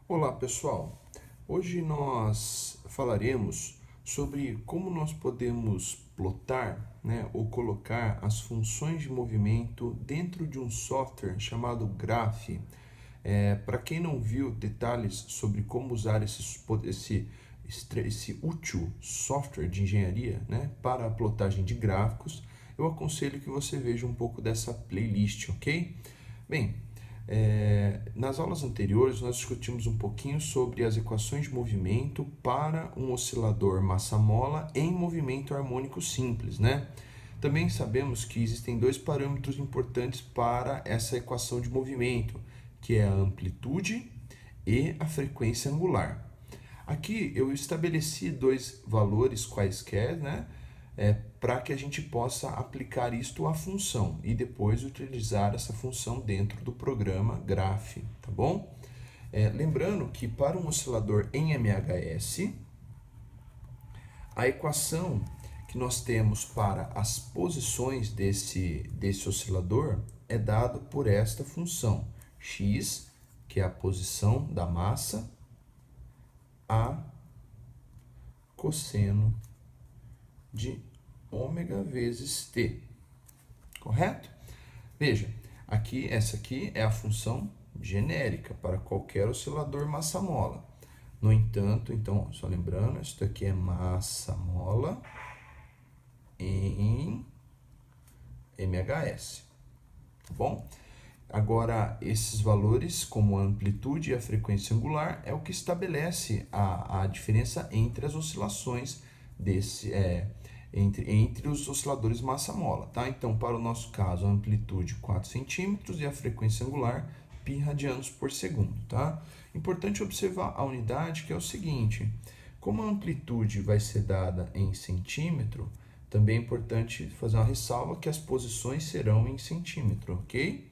Olá pessoal, hoje nós falaremos sobre como nós podemos plotar, ou colocar as funções de movimento dentro de um software chamado Graph. Para quem não viu detalhes sobre como usar esse útil software de engenharia, para a plotagem de gráficos, eu aconselho que você veja um pouco dessa playlist, ok? Bem, nas aulas anteriores nós discutimos um pouquinho sobre as equações de movimento para um oscilador massa-mola em movimento harmônico simples, Também sabemos que existem dois parâmetros importantes para essa equação de movimento, que é a amplitude e a frequência angular. Aqui eu estabeleci dois valores quaisquer, para que a gente possa aplicar isto à função e depois utilizar essa função dentro do programa Graph, tá bom? Lembrando que para um oscilador em MHS, a equação que nós temos para as posições desse oscilador é dada por esta função, x, que é a posição da massa, a cosseno de ômega vezes t, correto? Veja, essa aqui é a função genérica para qualquer oscilador massa-mola. No entanto, então, só lembrando, isso aqui é massa-mola em MHS, tá bom? Agora, esses valores, como a amplitude e a frequência angular, é o que estabelece a diferença entre as oscilações entre os osciladores massa-mola, tá? Então, para o nosso caso, a amplitude 4 centímetros e a frequência angular π radianos por segundo, tá? Importante observar a unidade, que é o seguinte: como a amplitude vai ser dada em centímetro, também é importante fazer uma ressalva que as posições serão em centímetro, ok?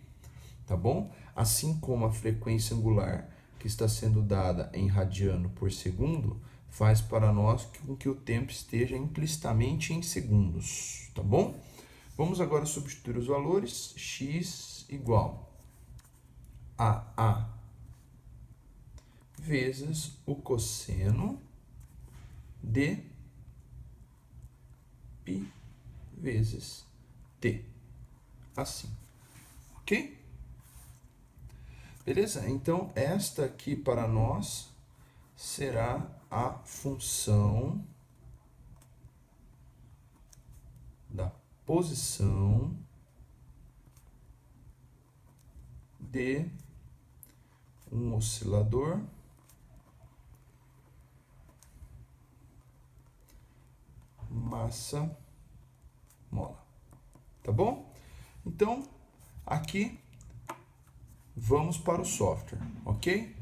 Tá bom? Assim como a frequência angular, que está sendo dada em radiano por segundo, faz para nós com que o tempo esteja implicitamente em segundos, tá bom? Vamos agora substituir os valores. X igual a A vezes o cosseno de π vezes t. Assim, ok? Beleza? Então, esta aqui para nós será a função da posição de um oscilador massa-mola. Tá bom? Então, aqui vamos para o software, ok?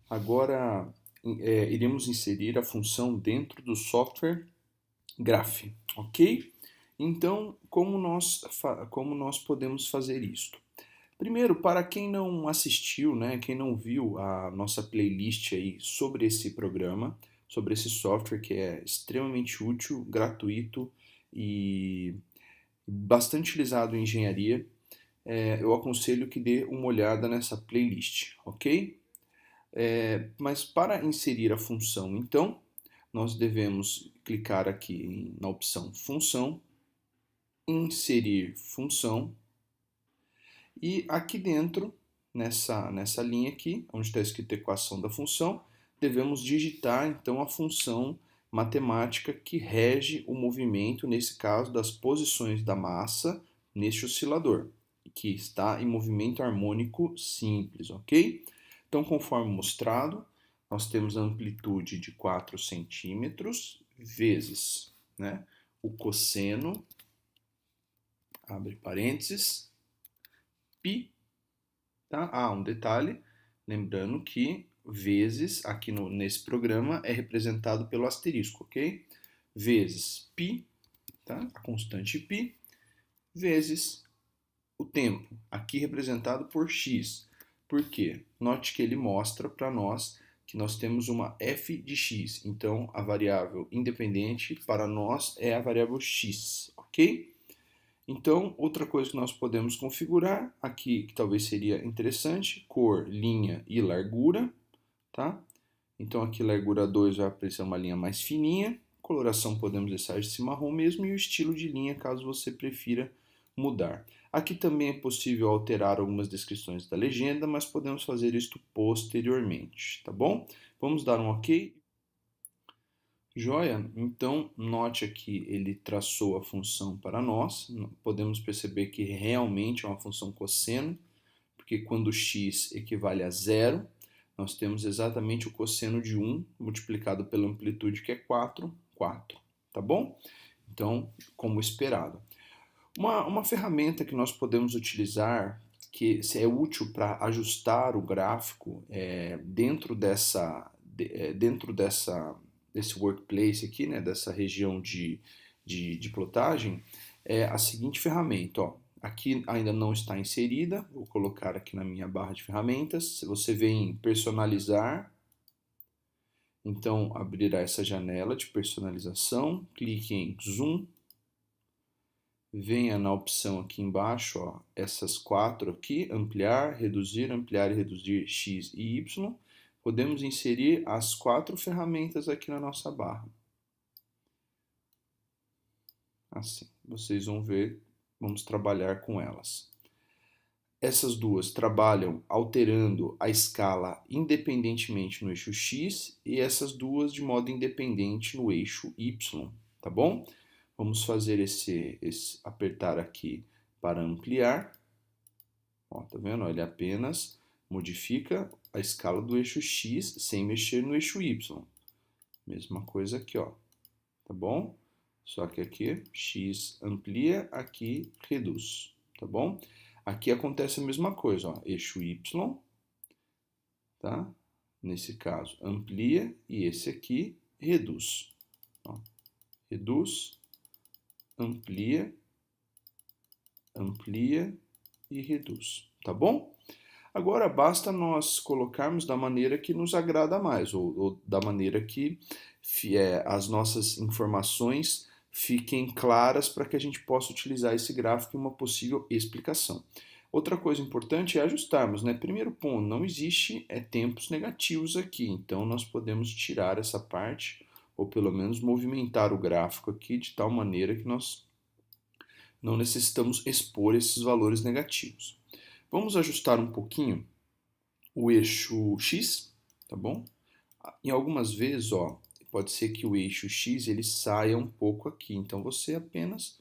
Agora iremos inserir a função dentro do software Graph, ok? Então, como nós podemos fazer isto? Primeiro, para quem não assistiu, quem não viu a nossa playlist aí sobre esse programa, sobre esse software que é extremamente útil, gratuito e bastante utilizado em engenharia, eu aconselho que dê uma olhada nessa playlist, ok? Mas para inserir a função, então, nós devemos clicar aqui na opção Função, Inserir Função, e aqui dentro, nessa linha aqui, onde está escrito Equação da Função, devemos digitar então a função matemática que rege o movimento, nesse caso, das posições da massa neste oscilador, que está em movimento harmônico simples, ok? Então, conforme mostrado, nós temos a amplitude de 4 centímetros vezes o cosseno, abre parênteses, π, tá? Um detalhe, lembrando que vezes, aqui nesse programa, é representado pelo asterisco, ok? Vezes π, tá? A constante π, vezes o tempo, aqui representado por x. Por quê? Note que ele mostra para nós que nós temos uma f de x. Então, a variável independente para nós é a variável x, ok? Então, outra coisa que nós podemos configurar aqui, que talvez seria interessante, cor, linha e largura, tá? Então aqui largura 2 vai aparecer uma linha mais fininha, coloração podemos deixar esse marrom mesmo e o estilo de linha caso você prefira mudar. Aqui também é possível alterar algumas descrições da legenda, mas podemos fazer isto posteriormente, tá bom? Vamos dar um OK. Joia? Então, note aqui, ele traçou a função para nós. Podemos perceber que realmente é uma função cosseno, porque quando x equivale a zero, nós temos exatamente o cosseno de 1 multiplicado pela amplitude, que é 4, 4. Tá bom? Então, como esperado. Uma ferramenta que nós podemos utilizar, que é útil para ajustar o gráfico dentro desse workplace aqui, né, dessa região de plotagem, é a seguinte ferramenta. Ó. Aqui ainda não está inserida, vou colocar aqui na minha barra de ferramentas. Se você vem em personalizar, então abrirá essa janela de personalização, clique em zoom, venha na opção aqui embaixo, ó, essas 4 aqui, ampliar e reduzir X e Y. Podemos inserir as 4 ferramentas aqui na nossa barra. Assim, vocês vão ver, vamos trabalhar com elas. Essas duas trabalham alterando a escala independentemente no eixo X e essas duas de modo independente no eixo Y, tá bom? Vamos fazer apertar aqui para ampliar. Ó, tá vendo? Ele apenas modifica a escala do eixo X sem mexer no eixo Y. Mesma coisa aqui, ó. Tá bom? Só que aqui X amplia, aqui reduz, tá bom? Aqui acontece a mesma coisa, ó. Eixo Y, tá? Nesse caso, amplia e esse aqui reduz. Ó. Reduz, amplia, amplia e reduz, tá bom? Agora basta nós colocarmos da maneira que nos agrada mais, ou da maneira que as nossas informações fiquem claras para que a gente possa utilizar esse gráfico em uma possível explicação. Outra coisa importante é ajustarmos, né? Primeiro ponto, não existe tempos negativos aqui, então nós podemos tirar essa parte, ou pelo menos movimentar o gráfico aqui de tal maneira que nós não necessitamos expor esses valores negativos. Vamos ajustar um pouquinho o eixo X, tá bom? Em algumas vezes, ó, pode ser que o eixo X ele saia um pouco aqui, então você apenas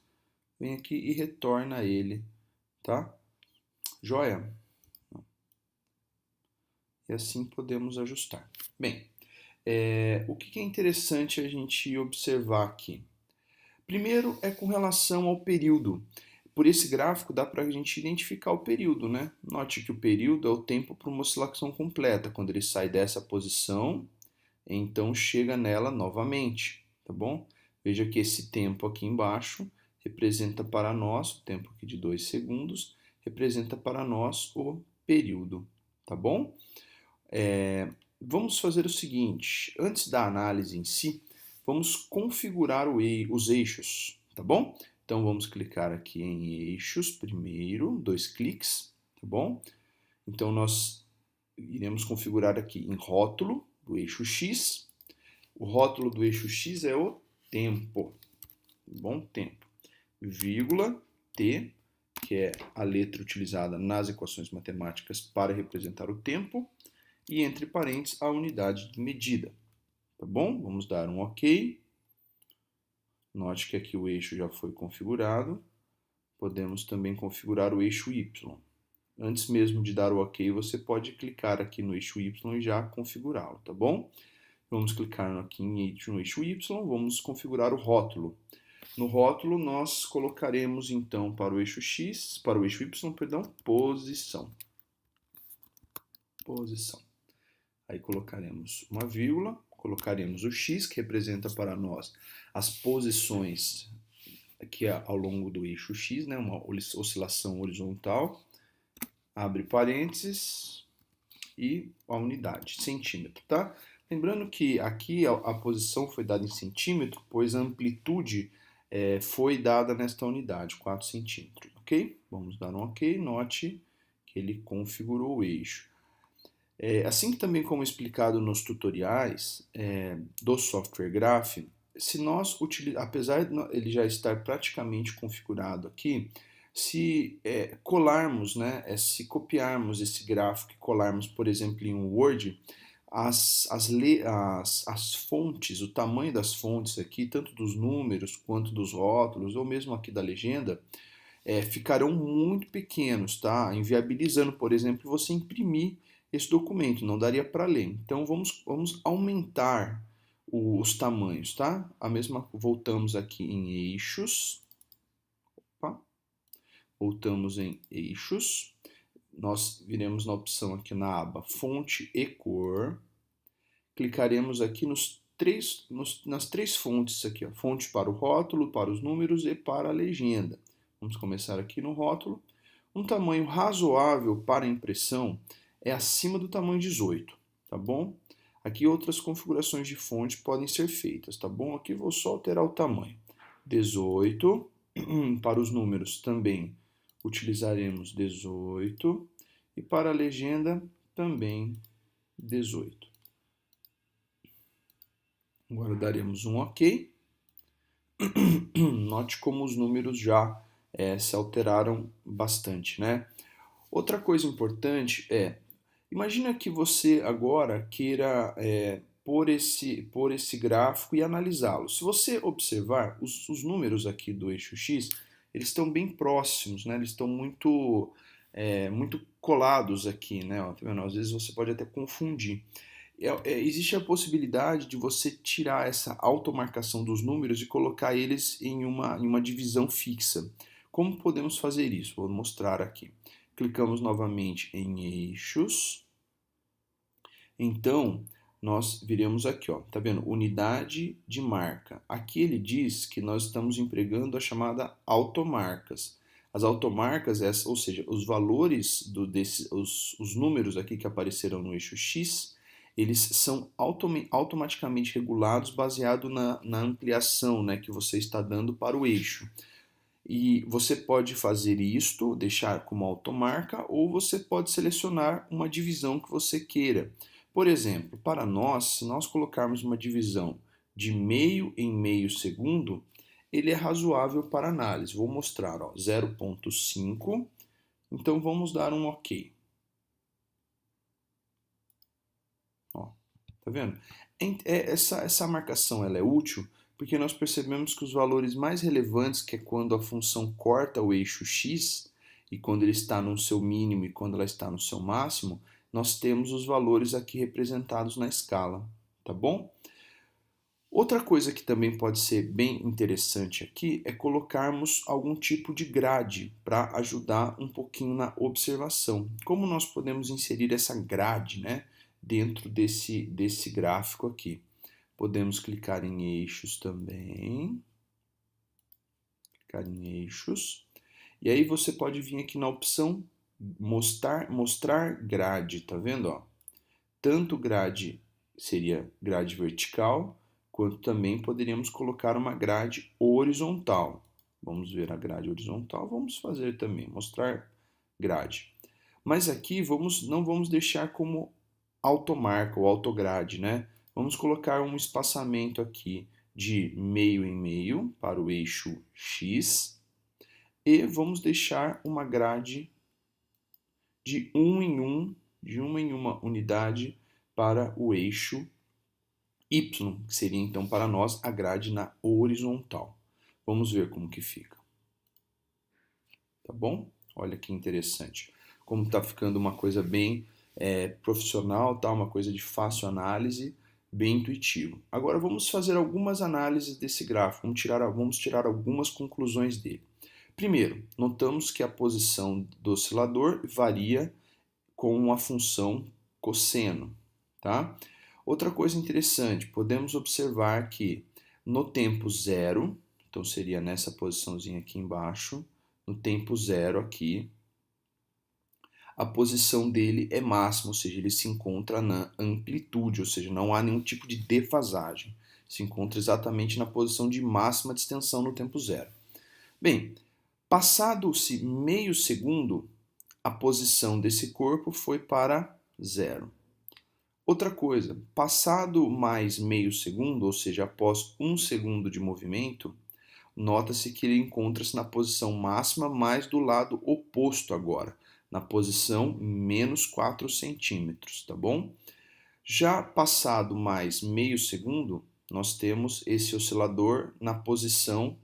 vem aqui e retorna ele, tá? Joia? E assim podemos ajustar. Bem, o que é interessante a gente observar aqui? Primeiro é com relação ao período. Por esse gráfico dá para a gente identificar o período, né? Note que o período é o tempo para uma oscilação completa. Quando ele sai dessa posição, então chega nela novamente, tá bom? Veja que esse tempo aqui embaixo representa para nós, o tempo aqui de 2 segundos, representa para nós o período, tá bom? Vamos fazer o seguinte, antes da análise em si, vamos configurar os eixos, tá bom? Então vamos clicar aqui em eixos primeiro, 2 cliques, tá bom? Então nós iremos configurar aqui em rótulo do eixo X. O rótulo do eixo X é o tempo, tá bom? Tempo, vírgula, T, que é a letra utilizada nas equações matemáticas para representar o tempo, e entre parênteses a unidade de medida, tá bom? Vamos dar um OK. Note que aqui o eixo já foi configurado. Podemos também configurar o eixo Y. Antes mesmo de dar o OK, você pode clicar aqui no eixo Y e já configurá-lo, tá bom? Vamos clicar aqui no eixo Y, vamos configurar o rótulo. No rótulo nós colocaremos então para o eixo X, para o eixo Y, perdão, posição. Posição. Aí colocaremos uma vírgula, colocaremos o X, que representa para nós as posições aqui ao longo do eixo X, né, uma oscilação horizontal, abre parênteses e a unidade, centímetro, tá? Lembrando que aqui a posição foi dada em centímetro, pois a amplitude foi dada nesta unidade, 4 centímetros, ok? Vamos dar um ok, note que ele configurou o eixo. Assim que também como explicado nos tutoriais do software Graph, se nós apesar de ele já estar praticamente configurado aqui, se colarmos, né, se copiarmos esse gráfico e colarmos, por exemplo, em um Word, as fontes, o tamanho das fontes aqui, tanto dos números quanto dos rótulos, ou mesmo aqui da legenda, ficarão muito pequenos, tá? Inviabilizando, por exemplo, você imprimir esse documento, não daria para ler. Então vamos aumentar os tamanhos, tá? Voltamos aqui em eixos, opa, voltamos em eixos, nós viremos na opção aqui na aba fonte e cor, clicaremos aqui nas três fontes aqui, ó, fonte para o rótulo, para os números e para a legenda. Vamos começar aqui no rótulo. Um tamanho razoável para impressão é acima do tamanho 18, tá bom? Aqui outras configurações de fonte podem ser feitas, tá bom? Aqui vou só alterar o tamanho. 18, para os números também utilizaremos 18 e para a legenda também 18. Agora daremos um OK. Note como os números já se alteraram bastante, né? Outra coisa importante imagina que você agora queira pôr esse gráfico e analisá-lo. Se você observar, os números aqui do eixo X, eles estão bem próximos, né? Eles estão muito colados aqui, né? Ó, tá vendo? Às vezes você pode até confundir. Existe a possibilidade de você tirar essa automarcação dos números e colocar eles em uma divisão fixa. Como podemos fazer isso? Vou mostrar aqui. Clicamos novamente em eixos. Então, nós viremos aqui, ó, tá vendo? Unidade de marca. Aqui ele diz que nós estamos empregando a chamada automarcas. As automarcas, ou seja, os valores os números aqui que apareceram no eixo X, eles são automaticamente regulados baseado na ampliação, né, que você está dando para o eixo. E você pode fazer isto, deixar como automarca, ou você pode selecionar uma divisão que você queira. Por exemplo, para nós, se nós colocarmos uma divisão de meio em meio segundo, ele é razoável para análise. Vou mostrar, 0,5. Então vamos dar um OK. Ó, tá vendo? Essa marcação ela é útil porque nós percebemos que os valores mais relevantes, que é quando a função corta o eixo X, e quando ele está no seu mínimo e quando ela está no seu máximo, nós temos os valores aqui representados na escala, tá bom? Outra coisa que também pode ser bem interessante aqui é colocarmos algum tipo de grade para ajudar um pouquinho na observação. Como nós podemos inserir essa grade, né, dentro desse gráfico aqui? Podemos clicar em eixos também. Clicar em eixos. E aí você pode vir aqui na opção mostrar grade, tá vendo? Ó? Tanto grade seria grade vertical, quanto também poderíamos colocar uma grade horizontal. Vamos ver a grade horizontal, vamos fazer também, mostrar grade. Mas aqui não vamos deixar como automarca ou autograde, né? Vamos colocar um espaçamento aqui de meio em meio para o eixo X e vamos deixar uma grade de uma em uma unidade para o eixo Y, que seria então para nós a grade na horizontal. Vamos ver como que fica. Tá bom? Olha que interessante. Como está ficando uma coisa bem profissional, tá? Uma coisa de fácil análise, bem intuitivo. Agora vamos fazer algumas análises desse gráfico, vamos tirar algumas conclusões dele. Primeiro, notamos que a posição do oscilador varia com a função cosseno, tá? Outra coisa interessante, podemos observar que no tempo zero, então seria nessa posiçãozinha aqui embaixo, no tempo zero aqui, a posição dele é máxima, ou seja, ele se encontra na amplitude, ou seja, não há nenhum tipo de defasagem. Se encontra exatamente na posição de máxima de extensão no tempo zero. Bem, passado-se meio segundo, a posição desse corpo foi para zero. Outra coisa, passado mais meio segundo, ou seja, após 1 segundo de movimento, nota-se que ele encontra-se na posição máxima, mas do lado oposto agora, na posição menos 4 centímetros, tá bom? Já passado mais meio segundo, nós temos esse oscilador na posição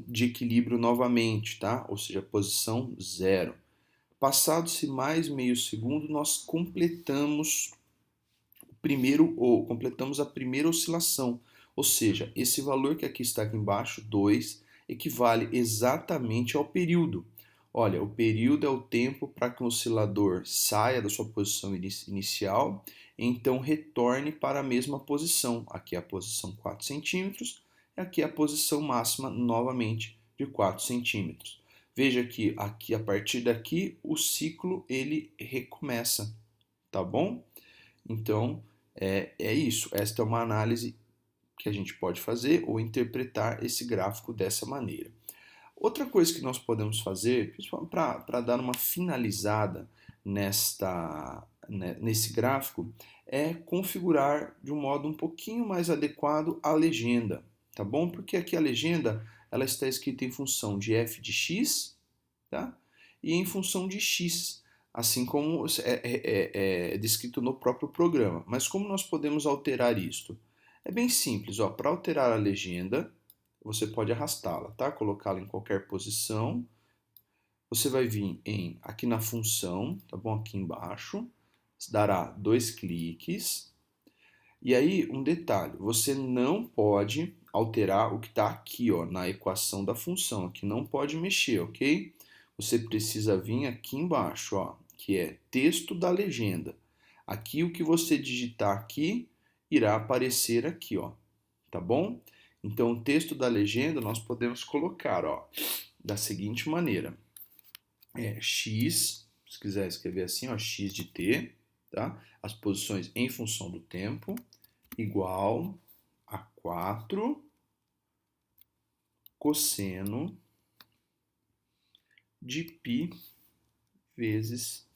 de equilíbrio novamente, tá? Ou seja, posição zero. Passado-se mais meio segundo, nós completamos a primeira oscilação, ou seja, esse valor que aqui está aqui embaixo, 2, equivale exatamente ao período. Olha, o período é o tempo para que o oscilador saia da sua posição inicial e então retorne para a mesma posição. Aqui é a posição 4 centímetros e aqui é a posição máxima novamente de 4 centímetros. Veja que aqui, a partir daqui, o ciclo ele recomeça, tá bom? Então, é isso. Esta é uma análise que a gente pode fazer ou interpretar esse gráfico dessa maneira. Outra coisa que nós podemos fazer, principalmente para dar uma finalizada nesse gráfico, é configurar de um modo um pouquinho mais adequado a legenda, tá bom? Porque aqui a legenda ela está escrita em função de f de x, tá? E em função de x, assim como é descrito no próprio programa. Mas como nós podemos alterar isto? É bem simples, ó. Para alterar a legenda, você pode arrastá-la, tá? Colocá-la em qualquer posição. Você vai vir aqui na função, tá bom? Aqui embaixo, dará 2 cliques. E aí, um detalhe, você não pode alterar o que está aqui, ó, na equação da função, aqui não pode mexer, ok? Você precisa vir aqui embaixo, ó, que é texto da legenda. Aqui o que você digitar aqui irá aparecer aqui, ó, tá bom? Então, o texto da legenda nós podemos colocar, ó, da seguinte maneira: x, se quiser escrever assim, ó, x de t, tá? As posições em função do tempo, igual a 4 cosseno de π vezes,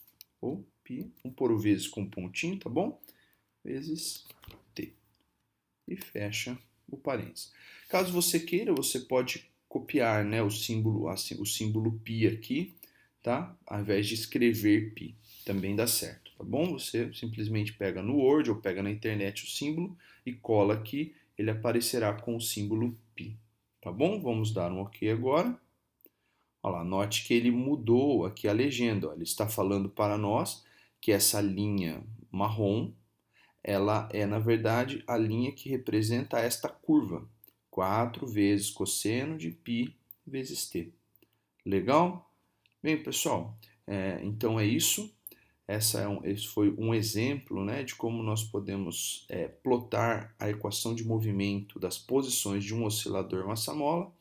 ou π, vamos pôr o vezes com um pontinho, tá bom? Vezes t. E fecha o parênteses. Caso você queira, você pode copiar, né, o símbolo π aqui, tá? Ao invés de escrever π, também dá certo, tá bom? Você simplesmente pega no Word ou pega na internet o símbolo e cola aqui, ele aparecerá com o símbolo π, tá bom? Vamos dar um OK agora. Olha lá, note que ele mudou aqui a legenda, ó. Ele está falando para nós que essa linha marrom, ela é, na verdade, a linha que representa esta curva. 4 vezes cosseno de π vezes t. Legal? Bem, pessoal, então é isso. Esse foi um exemplo, né, de como nós podemos plotar a equação de movimento das posições de um oscilador massa-mola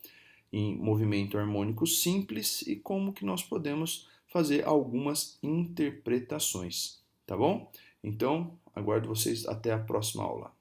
em movimento harmônico simples e como que nós podemos fazer algumas interpretações, tá bom? Então, aguardo vocês até a próxima aula.